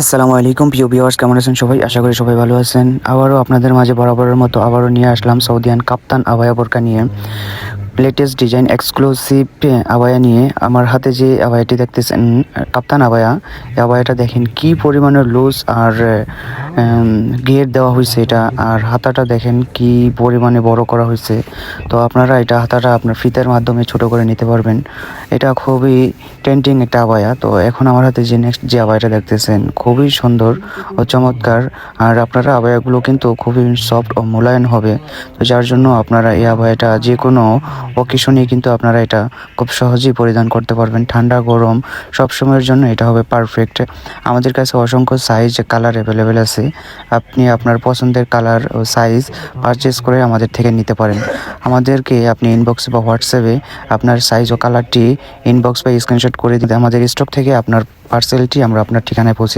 আসসালামু আলাইকুম প্রিয় ভিউয়ার্স, কেমন আছেন সবাই? আশা করি সবাই ভালো আছেন। আবারও আপনাদের মাঝে বরাবরের মতো আবারও নিয়ে আসলাম সৌদিয়ান কাপ্তান আবায়া বোরকা নিয়ে। লেটেস্ট ডিজাইন এক্সক্লুসিভ আবায়া নিয়ে আমার হাতে যে আবায়াটি দেখতেছেন কাপ্তান আবায়া, এই আবায়াটা দেখেন কি পরিমাণের লুজ আর ঘের দেওয়া হয়েছে এটা, আর হাতাটা দেখেন কি পরিমাণে বড় করা হয়েছে। তো আপনারা এটা হাতাটা আপনার ফিতের মাধ্যমে ছোট করে নিতে পারবেন। এটা খুবই ট্রেন্ডিং একটা আবায়া। তো এখন আমার হাতে যে নেক্সট যে আবায়াটা দেখতেছেন খুবই সুন্দর ও চমৎকার, আর আপনারা আবায়াগুলো কিন্তু খুবই সফট ও মোলায়েম হবে। তো যার জন্য আপনারা এই আবায়াটা যে কোনো অকেশনে কিন্তু আপনারা এটা খুব সহজেই পরিধান করতে পারবেন। ঠান্ডা গরম সব সময়ের জন্য এটা হবে পারফেক্ট। আমাদের কাছে অসংখ্য সাইজ কালার অ্যাভেলেবেল আছে। আপনি আপনার পছন্দের কালার ও সাইজ পারচেস করে আমাদের থেকে নিতে পারেন। আমাদেরকে আপনি ইনবক্সে বা হোয়াটসঅ্যাপে আপনার সাইজ ও কালারটি ইনবক্স বা স্ক্রিনশট করে দিলে আমাদের স্টক থেকে আপনার পার্সেলটি আমরা আপনার ঠিকানায় পৌঁছে